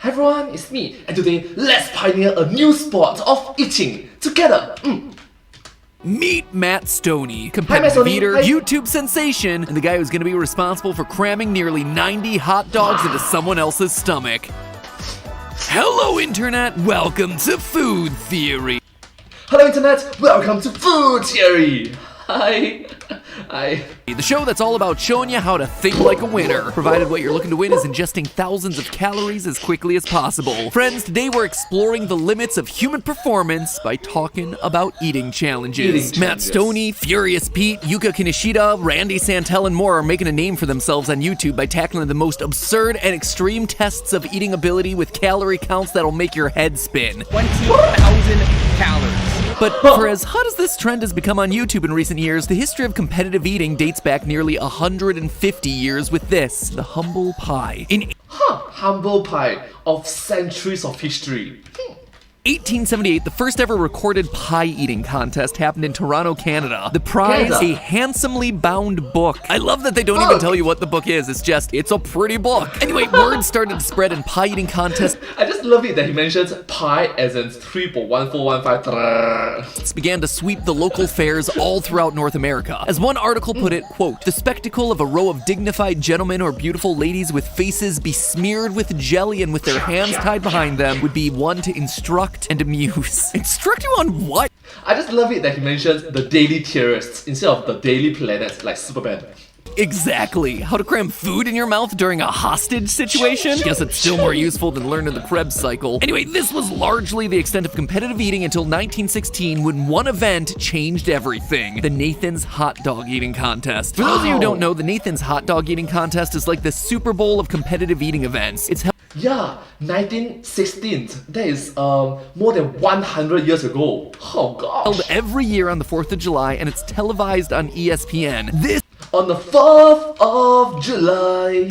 Hi everyone, it's me, and today let's pioneer a new sport of eating together. Meet Matt Stonie, competitive Stonie. eater, Hi. YouTube sensation, and the guy who's going to be responsible for cramming nearly 90 hot dogs into someone else's stomach. Hello Internet, welcome to Food Theory. Hello Internet, welcome to Food Theory. Hi. The show that's all about showing you how to think like a winner, provided what you're looking to win is ingesting thousands of calories as quickly as possible. Friends, today we're exploring the limits of human performance by talking about eating challenges. Matt Stonie, Furious Pete, Yuka Kaneshita, Randy Santel, and more are making a name for themselves on YouTube by tackling the most absurd and extreme tests of eating ability with calorie counts that'll make your head spin. 20,000 calories. But for as hot as this trend has become on YouTube in recent years, the history of competitive eating dates back nearly 150 years with this, the humble pie. In Humble pie of centuries of history. 1878, the first ever recorded pie eating contest happened in Toronto, Canada. The prize, a handsomely bound book. I love that they don't even tell you what the book is, it's a pretty book. Anyway, word started to spread in pie eating contests. I just love it that he mentions pie as in 3.1415. Began to sweep the local fairs all throughout North America. As one article put it, quote, "The spectacle of a row of dignified gentlemen or beautiful ladies with faces besmeared with jelly and with their hands tied behind them would be one to instruct and amuse." Instruct you on what? I just love it that he mentions the Daily Theorists instead of the Daily Planet like Superman. Exactly. How to cram food in your mouth during a hostage situation? Guess it's still more useful than learning the Krebs cycle. Anyway, this was largely the extent of competitive eating until 1916 when one event changed everything. The Nathan's Hot Dog Eating Contest. For those of you who don't know, the Nathan's Hot Dog Eating Contest is like the Super Bowl of competitive eating events. It's Yeah, 1916. That is more than 100 years ago. Oh gosh. held every year on the 4th of July and it's televised on ESPN. This On the 4th of July.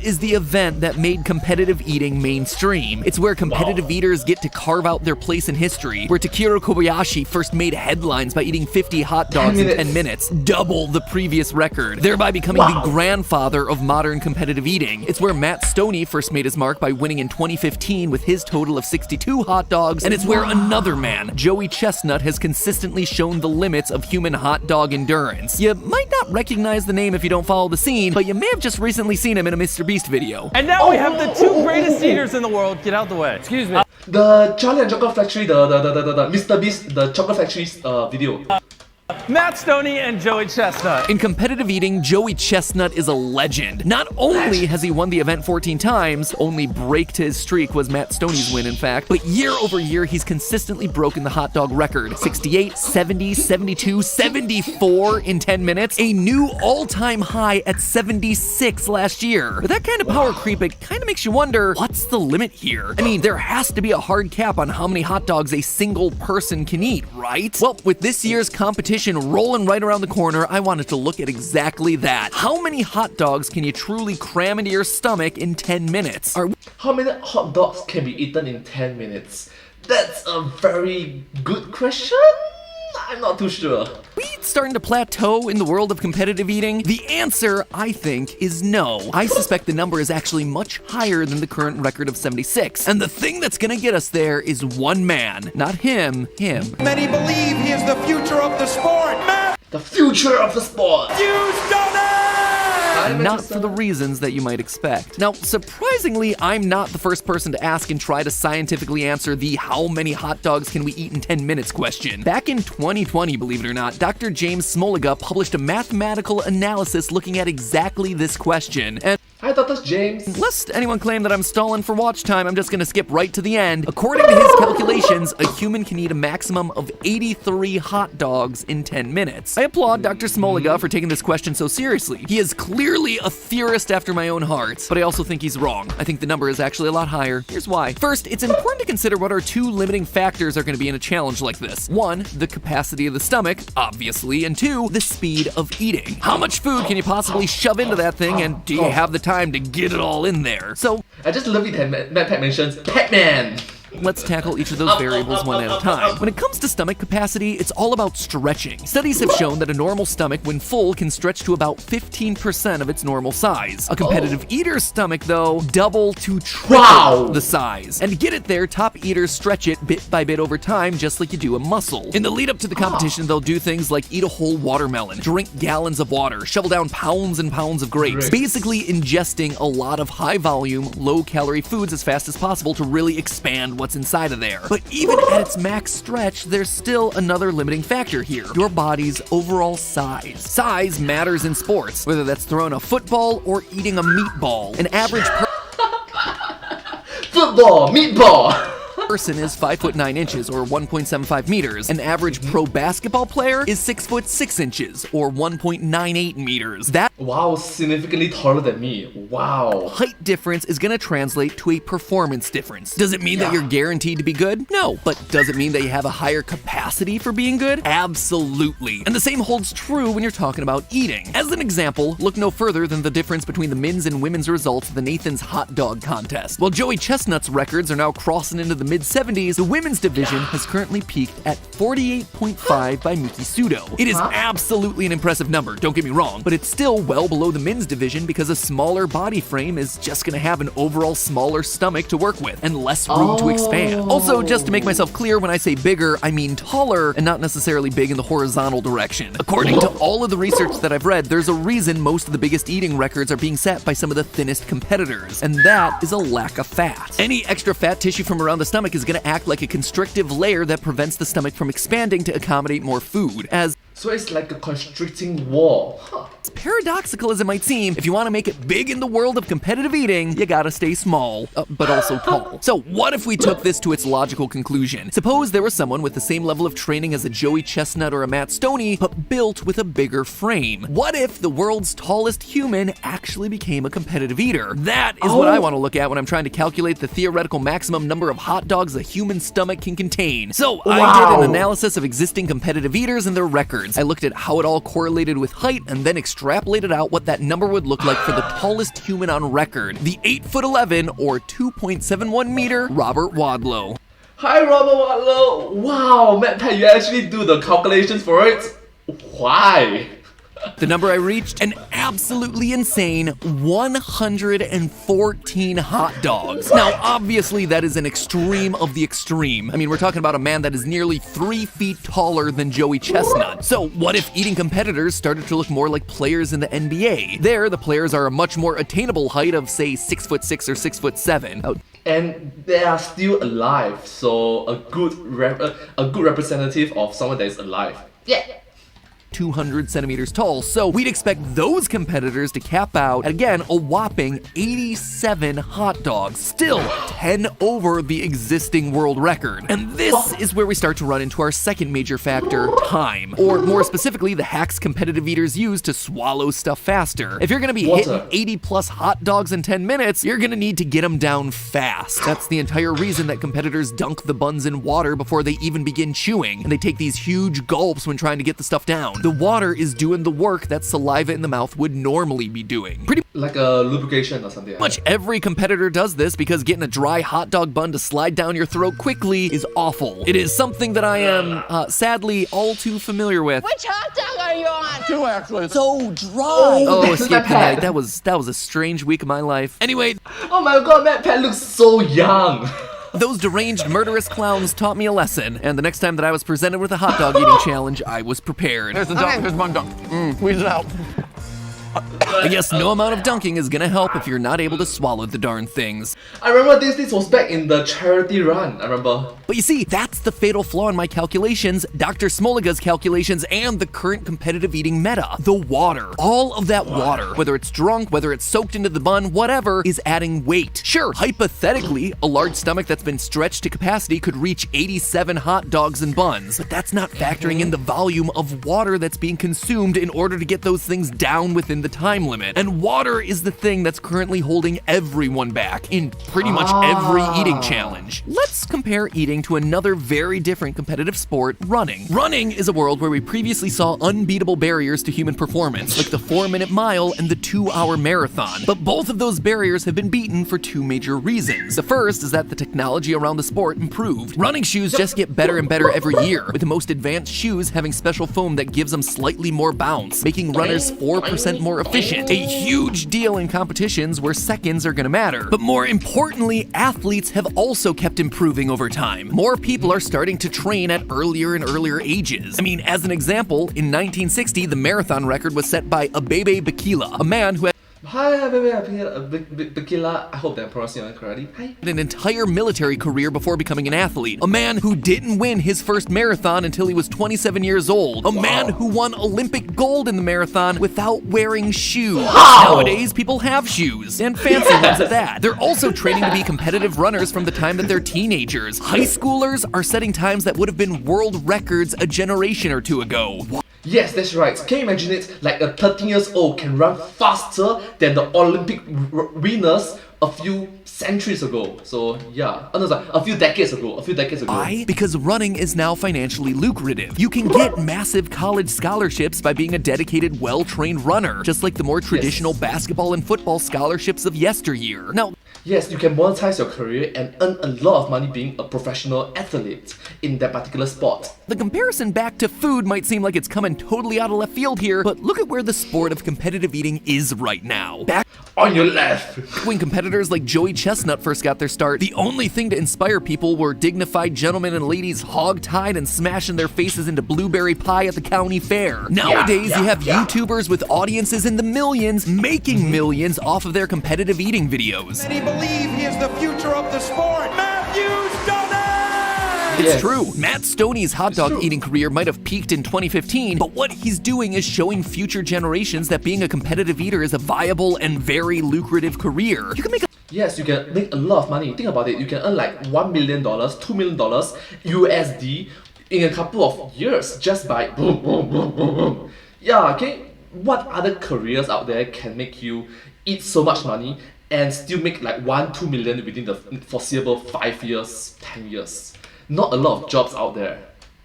is the event that made competitive eating mainstream. It's where competitive eaters get to carve out their place in history, where Takeru Kobayashi first made headlines by eating 50 hot dogs in 10 minutes, double the previous record, thereby becoming the grandfather of modern competitive eating. It's where Matt Stonie first made his mark by winning in 2015 with his total of 62 hot dogs, and it's where another man, Joey Chestnut, has consistently shown the limits of human hot dog endurance. You might not recognize the name if you don't follow the scene, but you may have just recently seen him in a Mr. Beast video. And now we have the two greatest eaters in the world. Get out the way. Excuse me. The Charlie and Chocolate Factory, the Mr. Beast, the Chocolate Factory's video. Matt Stonie and Joey Chestnut. In competitive eating, Joey Chestnut is a legend. Not only has he won the event 14 times, only break to his streak was Matt Stonie's win in fact, but year over year he's consistently broken the hot dog record. 68, 70, 72, 74 in 10 minutes, a new all-time high at 76 last year. With that kind of power creep, it kind of makes you wonder, what's the limit here? I mean, there has to be a hard cap on how many hot dogs a single person can eat, right? Well, with this year's competition rolling right around the corner, I wanted to look at exactly that. How many hot dogs can you truly cram into your stomach in 10 minutes? How many hot dogs can be eaten in 10 minutes? That's a very good question. I'm not too sure. Are we starting to plateau in the world of competitive eating? The answer, I think, is no. I suspect the number is actually much higher than the current record of 76. And the thing that's gonna get us there is one man. Not him, him. Many believe he is the future of the sport. The future of the sport. Not for the reasons that you might expect. Now, surprisingly, I'm not the first person to ask and try to scientifically answer the how many hot dogs can we eat in 10 minutes question. Back in 2020, believe it or not, Dr. James Smoliga published a mathematical analysis looking at exactly this question. And Hi, Dr. James. lest anyone claim that I'm stalling for watch time, I'm just gonna skip right to the end. According to his calculations, a human can eat a maximum of 83 hot dogs in 10 minutes. I applaud Dr. Smoliga for taking this question so seriously. He is clearly a theorist after my own heart, but I also think he's wrong. I think the number is actually a lot higher. Here's why. First, it's important to consider what our two limiting factors are gonna be in a challenge like this. One, the capacity of the stomach, obviously, and two, the speed of eating. How much food can you possibly shove into that thing, and do you have the time to get it all in there? So, I just love it that Matt mentions Pac-Man. Let's tackle each of those variables one at a time. When it comes to stomach capacity, it's all about stretching. Studies have shown that a normal stomach, when full, can stretch to about 15% of its normal size. A competitive eater's stomach, though, double to triple the size. And to get it there, top eaters stretch it bit by bit over time, just like you do a muscle. In the lead up to the competition, they'll do things like eat a whole watermelon, drink gallons of water, shovel down pounds and pounds of grapes, basically ingesting a lot of high-volume, low-calorie foods as fast as possible to really expand what's inside of there. But even at its max stretch, there's still another limiting factor here: your body's overall size. Size matters in sports, whether that's throwing a football or eating a meatball. An average Football, meatball. person is 5'9" or 1.75 meters. An average pro basketball player is 6'6" or 1.98 meters. That Wow, significantly taller than me. Wow. height difference is going to translate to a performance difference. Does it mean that you're guaranteed to be good? No. But does it mean that you have a higher capacity for being good? Absolutely. And the same holds true when you're talking about eating. As an example, look no further than the difference between the men's and women's results of the Nathan's hot dog contest. While Joey Chestnut's records are now crossing into the mid-70s, the women's division has currently peaked at 48.5 by Miki Sudo. It is absolutely an impressive number, don't get me wrong, but it's still well below the men's division because a smaller body frame is just gonna have an overall smaller stomach to work with and less room to expand. Also, just to make myself clear, when I say bigger, I mean taller and not necessarily big in the horizontal direction. According to all of the research that I've read, there's a reason most of the biggest eating records are being set by some of the thinnest competitors, and that is a lack of fat. Any extra fat tissue from around the stomach is gonna act like a constrictive layer that prevents the stomach from expanding to accommodate more food. As So it's like a constricting wall. paradoxical as it might seem, if you want to make it big in the world of competitive eating, you gotta stay small, but also tall. So what if we took this to its logical conclusion? Suppose there was someone with the same level of training as a Joey Chestnut or a Matt Stonie, but built with a bigger frame. What if the world's tallest human actually became a competitive eater? That is what I want to look at when I'm trying to calculate the theoretical maximum number of hot dogs a human stomach can contain. So I did an analysis of existing competitive eaters and their records. I looked at how it all correlated with height and then extrapolated out what that number would look like for the tallest human on record, the 8'11" or 2.71 meter Robert Wadlow. Hi, Robert Wadlow. Wow, Matt Pat, you actually do the calculations for it? Why? The number I reached? An absolutely insane 114 hot dogs. Now, obviously, that is an extreme of the extreme. I mean, we're talking about a man that is nearly 3 feet taller than Joey Chestnut. So, what if eating competitors started to look more like players in the NBA? There, the players are a much more attainable height of, say, 6'6" or 6'7". And they are still alive, so a good representative of someone that is alive. Yeah. 200 centimeters tall, so we'd expect those competitors to cap out at, again, a whopping 87 hot dogs, still 10 over the existing world record. And this is where we start to run into our second major factor, time. Or more specifically, the hacks competitive eaters use to swallow stuff faster. If you're gonna be hitting 80 plus hot dogs in 10 minutes, you're gonna need to get them down fast. That's the entire reason that competitors dunk the buns in water before they even begin chewing, and they take these huge gulps when trying to get the stuff down. The water is doing the work that saliva in the mouth would normally be doing. Pretty like a lubrication or something. much every competitor does this because getting a dry hot dog bun to slide down your throat quickly is awful. It is something that I am, sadly, all too familiar with. Which hot dog are you on? Two, actually. So dry. Oh, escape the night. That was a strange week of my life. Anyway, Oh my god, Matt Pat looks so young. those deranged, murderous clowns taught me a lesson, and the next time that I was presented with a hot dog eating challenge, I was prepared. Here's the dunk. Here's my dunk. Squeeze it out. I guess no amount of dunking is gonna help if you're not able to swallow the darn things. I remember this was back in the charity run, I remember. But you see, that's the fatal flaw in my calculations, Dr. Smoliga's calculations, and the current competitive eating meta. The water. All of that water, whether it's drunk, whether it's soaked into the bun, whatever, is adding weight. Sure, hypothetically, a large stomach that's been stretched to capacity could reach 87 hot dogs and buns, but that's not factoring in the volume of water that's being consumed in order to get those things down within the time limit. And water is the thing that's currently holding everyone back in pretty much every eating challenge. Let's compare eating to another very different competitive sport, running. Running is a world where we previously saw unbeatable barriers to human performance, like the 4-minute mile and the 2-hour marathon. But both of those barriers have been beaten for two major reasons. The first is that the technology around the sport improved. Running shoes just get better and better every year, with the most advanced shoes having special foam that gives them slightly more bounce, making runners 4% more efficient. A huge deal in competitions where seconds are gonna matter. But more importantly, athletes have also kept improving over time. More people are starting to train at earlier and earlier ages. I mean, as an example, in 1960, the marathon record was set by Abebe Bikila, a man who had Hi, Bikila. I hope that I'm pronouncing it correctly. Hi. an entire military career before becoming an athlete. A man who didn't win his first marathon until he was 27 years old. A man who won Olympic gold in the marathon without wearing shoes. Nowadays, people have shoes, and fancy ones at that. They're also training to be competitive runners from the time that they're teenagers. High schoolers are setting times that would have been world records a generation or two ago. Yes, that's right. Can you imagine it? Like a 13 years old can run faster than the Olympic winners a few centuries ago. So yeah, oh, no, sorry, a few decades ago. Why? Because running is now financially lucrative. You can get massive college scholarships by being a dedicated, well-trained runner, just like the more traditional basketball and football scholarships of yesteryear. Now, yes, you can monetize your career and earn a lot of money being a professional athlete in that particular sport. the comparison back to food might seem like it's coming totally out of left field here, but look at where the sport of competitive eating is right now. Back On your left! when competitors like Joey Chestnut first got their start, the only thing to inspire people were dignified gentlemen and ladies hog-tied and smashing their faces into blueberry pie at the county fair. Nowadays, you have YouTubers with audiences in the millions making millions off of their competitive eating videos. Many believe he is the future of the sport. Matthew Stonie! It's true. Matt Stonie's hot dog eating career might have peaked in 2015, but what he's doing is showing future generations that being a competitive eater is a viable and very lucrative career. You can make Yes, you can make a lot of money. Think about it. You can earn like $1 million, $2 million USD in a couple of years just by boom, boom, boom, boom, boom. Yeah, okay. What other careers out there can make you eat so much money and still make like 1-2 million within the foreseeable 5 years, 10 years? Not a lot of jobs out there.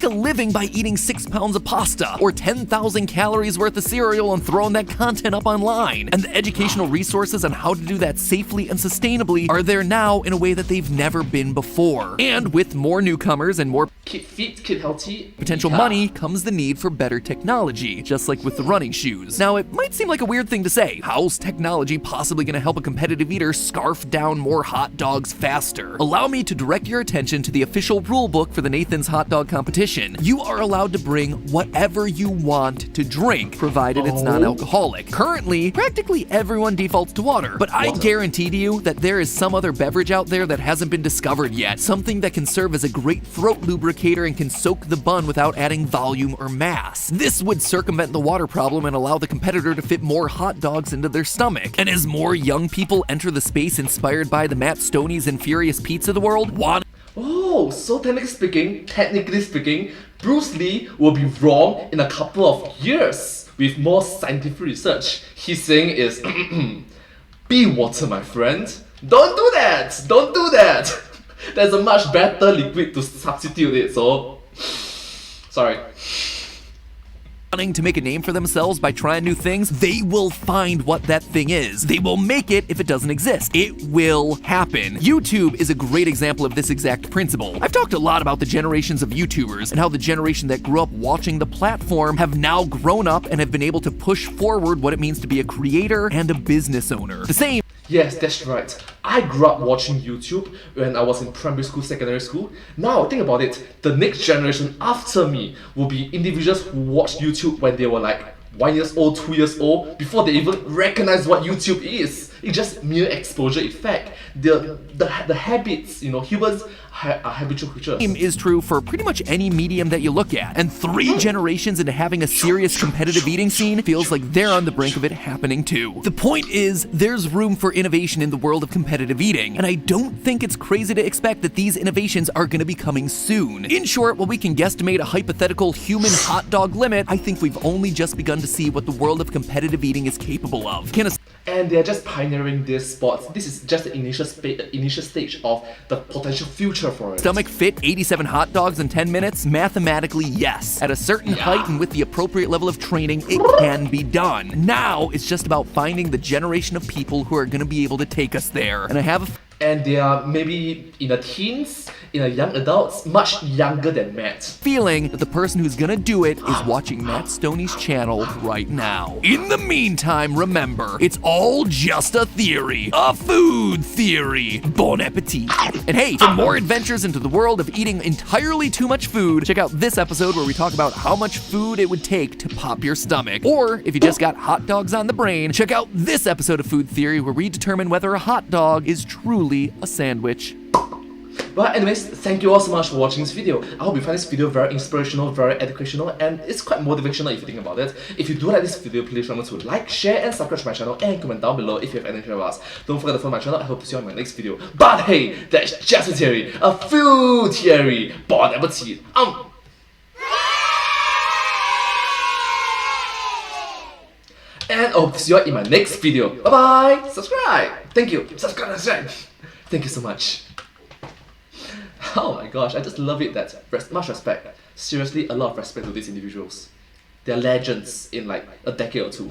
a living by eating 6 pounds of pasta or 10,000 calories worth of cereal and throwing that content up online. And the educational resources on how to do that safely and sustainably are there now in a way that they've never been before. And with more newcomers and more Keep fit, keep healthy. potential money comes the need for better technology, just like with the running shoes. Now, it might seem like a weird thing to say. How's technology possibly going to help a competitive eater scarf down more hot dogs faster? Allow me to direct your attention to the official rulebook for the Nathan's Hot Dog Competition. You are allowed to bring whatever you want to drink, provided it's non-alcoholic. Currently, practically everyone defaults to water, but I guarantee to you that there is some other beverage out there that hasn't been discovered yet, something that can serve as a great throat lubricator and can soak the bun without adding volume or mass. This would circumvent the water problem and allow the competitor to fit more hot dogs into their stomach. And as more young people enter the space inspired by the Matt Stonie's and Furious Pete's of the world, Oh, so technically speaking, Bruce Lee will be wrong in a couple of years with more scientific research. His saying is, be water, my friend. Don't do that! Don't do that! There's a much better liquid to substitute it, so... Sorry. wanting to make a name for themselves by trying new things, they will find what that thing is. They will make it if it doesn't exist. It will happen. YouTube is a great example of this exact principle. I've talked a lot about the generations of YouTubers and how the generation that grew up watching the platform have now grown up and have been able to push forward what it means to be a creator and a business owner. The same Yes, that's right. I grew up watching YouTube when I was in primary school, secondary school. Now, think about it. The next generation after me will be individuals who watched YouTube when they were like 1 year old, 2 years old, before they even recognize what YouTube is. It's just mere exposure effect. The habits, humans are habitual creatures. Same is true for pretty much any medium that you look at. And 3 generations into having a serious competitive eating scene feels like they're on the brink of it happening too. The point is, there's room for innovation in the world of competitive eating, and I don't think it's crazy to expect that these innovations are gonna be coming soon. In short, while we can guesstimate a hypothetical human hot dog limit, I think we've only just begun to see what the world of competitive eating is capable of. And they're just pioneering this sport. This is just the initial stage of the potential future for it. Stomach fit 87 hot dogs in 10 minutes? Mathematically, yes. At a certain height and with the appropriate level of training, it can be done. Now, it's just about finding the generation of people who are gonna be able to take us there. And I have and they are maybe in the teens, in the young adults, much younger than Matt. Feeling that the person who's gonna do it is watching Matt Stonie's channel right now. In the meantime, remember, it's all just a theory. A food theory. Bon appetit. And hey, for more adventures into the world of eating entirely too much food, check out this episode where we talk about how much food it would take to pop your stomach. Or, if you just got hot dogs on the brain, check out this episode of Food Theory where we determine whether a hot dog is truly a sandwich. But anyways, thank you all so much for watching this video. I hope you find this video very inspirational, very educational, and it's quite motivational if you think about it. If you do like this video, please remember to like, share, and subscribe to my channel, and comment down below if you have anything to ask. Don't forget to follow my channel. I hope to see you on my next video. But hey, that's just a theory, a food theory. Bon appetit. And I hope to see you all in my next video. Bye bye. Subscribe. Thank you. Subscribe. Thank you so much. Oh my gosh, I just love it that much respect. Seriously, a lot of respect to these individuals. They're legends in like a decade or two.